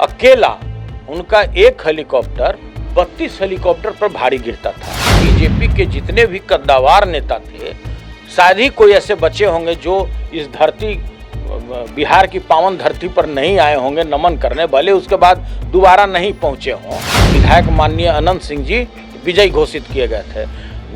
अकेला उनका एक हेलीकॉप्टर 32 हेलीकॉप्टर पर भारी गिरता था। बीजेपी के जितने भी कद्दावर नेता थे, शायद ही कोई ऐसे बचे होंगे जो इस धरती बिहार की पावन धरती पर नहीं आए होंगे नमन करने, भले उसके बाद दोबारा नहीं पहुंचे हों। विधायक माननीय अनंत सिंह जी विजयी घोषित किए गए थे।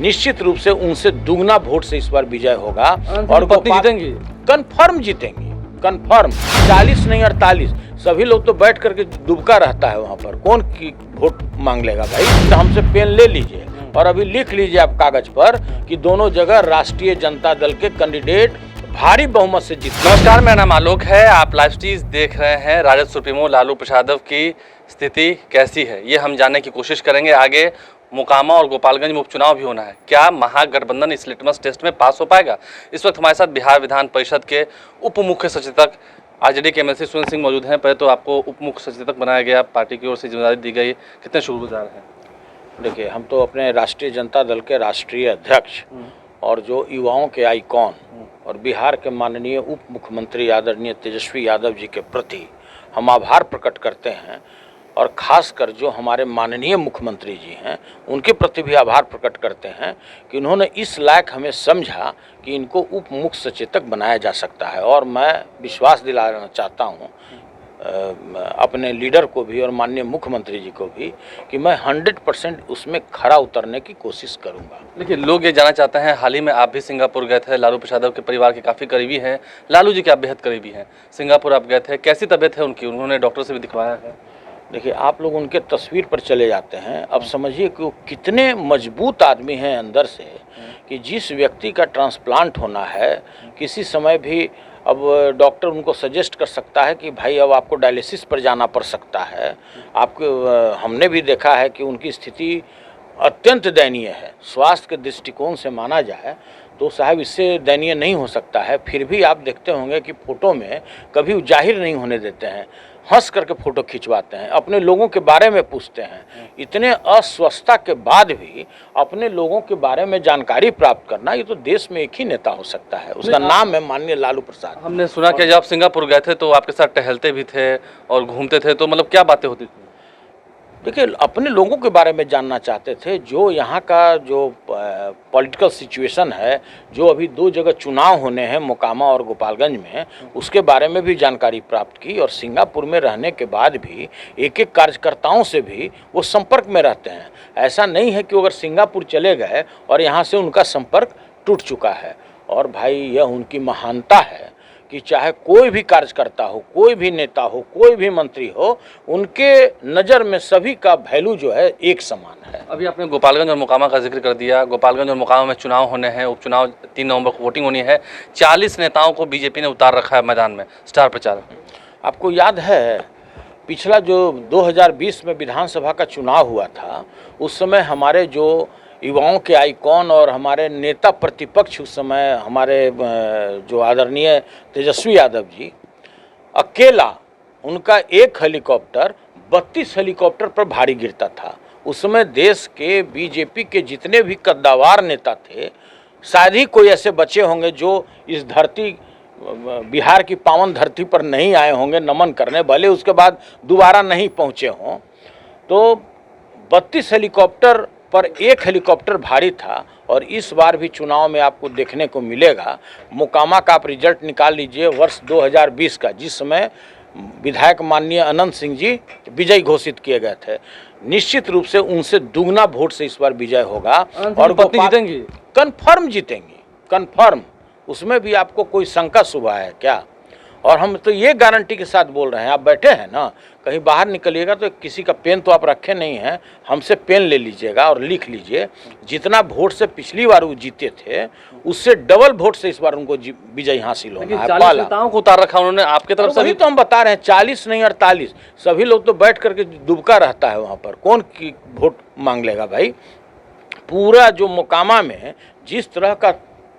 निश्चित रूप से उनसे दुगना वोट से इस बार विजय होगा और जीतेंगे, कन्फर्म जीतेंगे, कन्फर्म। 40 नहीं 48। सभी लोग तो बैठ करके दुबका रहता है वहां पर, कौन की वोट मांग लेगा भाई। तो हमसे पेन ले लीजिए और अभी लिख लीजिए आप कागज पर कि दोनों जगह राष्ट्रीय जनता दल के कैंडिडेट भारी बहुमत से जीते। नमस्कार, मेरा नाम आलोक है। आप लाइव स्ट्रीम देख रहे हैं। राजद सुप्रीमो लालू प्रसाद की स्थिति कैसी है ये हम जानने की कोशिश करेंगे। आगे मोकामा और गोपालगंज में उपचुनाव भी होना है। क्या महागठबंधन इस लिटमस टेस्ट में पास हो पाएगा? इस वक्त हमारे साथ बिहार विधान परिषद के उप मुख्य सचेतक आरजेडी के एमएलसी सुरेंद्र सिंह मौजूद हैं। पहले तो आपको उप मुख्य सचेतक बनाया गया, पार्टी की ओर से जिम्मेदारी दी गई, कितने शुक्रगुजार हैं? देखिए, हम तो अपने राष्ट्रीय जनता दल के राष्ट्रीय अध्यक्ष और जो युवाओं के आइकॉन और बिहार के माननीय उप मुख्यमंत्री आदरणीय तेजस्वी यादव जी के प्रति हम आभार प्रकट करते हैं और खासकर जो हमारे माननीय मुख्यमंत्री जी हैं उनके प्रति भी आभार प्रकट करते हैं कि उन्होंने इस लायक हमें समझा कि इनको उप मुख्य सचेतक बनाया जा सकता है। और मैं विश्वास दिलाना चाहता हूं अपने लीडर को भी और माननीय मुख्यमंत्री जी को भी कि मैं 100% उसमें खरा उतरने की कोशिश करूंगा। देखिए, लोग ये जानना चाहते हैं, हाल ही में आप भी सिंगापुर गए थे, लालू प्रसाद के परिवार के काफ़ी करीबी हैं, लालू जी के आप बेहद करीबी हैं। सिंगापुर आप गए थे, कैसी तबीयत है उनकी? उन्होंने डॉक्टर से भी दिखवाया है? देखिए, आप लोग उनके तस्वीर पर चले जाते हैं, अब समझिए कि वो कितने मजबूत आदमी हैं अंदर से कि जिस व्यक्ति का ट्रांसप्लांट होना है किसी समय भी अब डॉक्टर उनको सजेस्ट कर सकता है कि भाई अब आपको डायलिसिस पर जाना पड़ सकता है। आपको हमने भी देखा है कि उनकी स्थिति अत्यंत दयनीय है। स्वास्थ्य के दृष्टिकोण से माना जाए तो साहब इससे दयनीय नहीं हो सकता है। फिर भी आप देखते होंगे कि फ़ोटो में कभी जाहिर नहीं होने देते हैं, हंस करके फ़ोटो खिंचवाते हैं, अपने लोगों के बारे में पूछते हैं। इतने अस्वस्थता के बाद भी अपने लोगों के बारे में जानकारी प्राप्त करना, ये तो देश में एक ही नेता हो सकता है, उसका नाम है माननीय लालू प्रसाद। हमने सुना कि जब आप सिंगापुर गए थे तो आपके साथ टहलते भी थे और घूमते थे, तो मतलब क्या बातें होती थी? देखिए, अपने लोगों के बारे में जानना चाहते थे, जो यहाँ का जो पॉलिटिकल सिचुएशन है, जो अभी 2 जगह चुनाव होने हैं मोकामा और गोपालगंज में, उसके बारे में भी जानकारी प्राप्त की। और सिंगापुर में रहने के बाद भी एक एक कार्यकर्ताओं से भी वो संपर्क में रहते हैं। ऐसा नहीं है कि अगर सिंगापुर चले गए और यहाँ से उनका संपर्क टूट चुका है। और भाई, यह उनकी महानता है कि चाहे कोई भी कार्यकर्ता हो, कोई भी नेता हो, कोई भी मंत्री हो, उनके नज़र में सभी का वैल्यू जो है एक समान है। अभी आपने गोपालगंज और मोकामा का जिक्र कर दिया। गोपालगंज और मोकामा में चुनाव होने हैं, उपचुनाव 3 नवंबर को वोटिंग होनी है। 40 नेताओं को बीजेपी ने उतार रखा है मैदान में, स्टार प्रचारक। आपको याद है पिछला जो 2020 में विधानसभा का चुनाव हुआ था, उस समय हमारे जो युवाओं के आइकॉन और हमारे नेता प्रतिपक्ष उस समय हमारे जो आदरणीय तेजस्वी यादव जी, अकेला उनका एक हेलीकॉप्टर 32 हेलीकॉप्टर पर भारी गिरता था। उस समय देश के बीजेपी के जितने भी कद्दावर नेता थे, शायद ही कोई ऐसे बचे होंगे जो इस धरती बिहार की पावन धरती पर नहीं आए होंगे नमन करने, भले उसके बाद दोबारा नहीं पहुँचे हों। तो 32 हेलीकॉप्टर पर एक हेलीकॉप्टर भारी था। और इस बार भी चुनाव में आपको देखने को मिलेगा। मोकामा का आप रिजल्ट निकाल लीजिए वर्ष 2020 का, जिस समय विधायक माननीय अनंत सिंह जी विजयी घोषित किए गए थे। निश्चित रूप से उनसे दुगना वोट से इस बार विजय होगा और जीतेंगे, कन्फर्म जीतेंगे, कन्फर्म। उसमें भी आपको कोई शंका शुबा है क्या? और हम तो ये गारंटी के साथ बोल रहे हैं, आप बैठे हैं ना, कहीं बाहर निकलिएगा तो किसी का पेन तो आप रखे नहीं हैं, हमसे पेन ले लीजिएगा और लिख लीजिए। जितना वोट से पिछली बार वो जीते थे उससे डबल वोट से इस बार उनको विजय हासिल होना है। 40 नेताओं को उतार रखा उन्होंने आपके तरफ से। तो हम बता रहे हैं 40 नहीं 48। सभी लोग तो बैठ करके दुबका रहता है वहाँ पर, कौन की वोट मांग लेगा भाई। पूरा जो मोकामा में जिस तरह का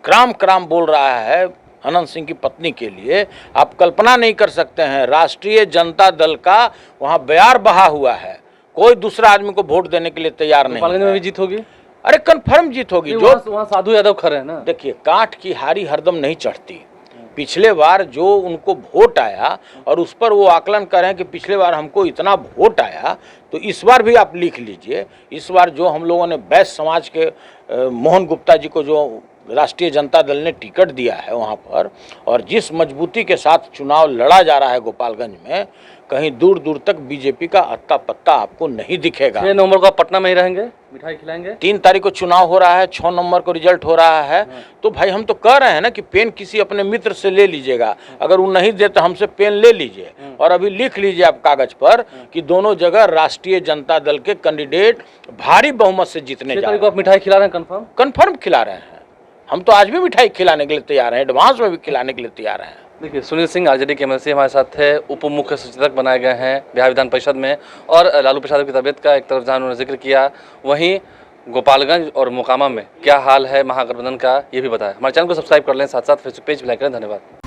क्राम बोल रहा है अनंत सिंह की पत्नी के लिए, आप कल्पना नहीं कर सकते हैं। राष्ट्रीय जनता दल का वहाँ बयार बहा हुआ है, कोई दूसरा आदमी को वोट देने के लिए तैयार नहीं। गोपालगंज में भी जीत होगी? अरे कन्फर्म जीत होगी। जो वहाँ साधु यादव खड़े हैं ना। देखिए, काठ की हारी हरदम नहीं चढ़ती। पिछले बार जो उनको वोट आया और उस पर वो आकलन कर रहे हैं कि पिछले बार हमको इतना वोट आया, तो इस बार भी आप लिख लीजिए, इस बार जो हम लोगों ने वैश्य समाज के मोहन गुप्ता जी को जो राष्ट्रीय जनता दल ने टिकट दिया है वहाँ पर, और जिस मजबूती के साथ चुनाव लड़ा जा रहा है गोपालगंज में, कहीं दूर दूर तक बीजेपी का अत्ता पत्ता आपको नहीं दिखेगा। 6 नवंबर को आप पटना में ही रहेंगे, मिठाई खिलाएंगे? 3 तारीख को चुनाव हो रहा है, 6 नवंबर को रिजल्ट हो रहा है। तो भाई हम तो कह रहे हैं ना कि पेन किसी अपने मित्र से ले लीजिएगा, अगर वो नहीं दे तो हमसे पेन ले लीजिए और अभी लिख लीजिए आप कागज पर कि दोनों जगह राष्ट्रीय जनता दल के कैंडिडेट भारी बहुमत से जीतने जा रहे हैं। आप मिठाई खिला रहे हैं? कंफर्म? कंफर्म खिला रहे हैं, हम तो आज भी मिठाई खिलाने के लिए तैयार हैं, एडवांस में भी खिलाने के लिए तैयार हैं। देखिए, सुनील सिंह आरजेडी के एमएलसी हमारे साथ थे, उप मुख्य सचेतक बनाए गए हैं बिहार विधान परिषद में, और लालू प्रसाद की तबीयत का एक तरफ जहाँ उन्होंने जिक्र किया, वहीं गोपालगंज और मोकामा में क्या हाल है महागठबंधन का ये भी बताया। हमारे चैनल को सब्सक्राइब कर लें, साथ साथ फेसबुक पेज भी लाइक करें। धन्यवाद।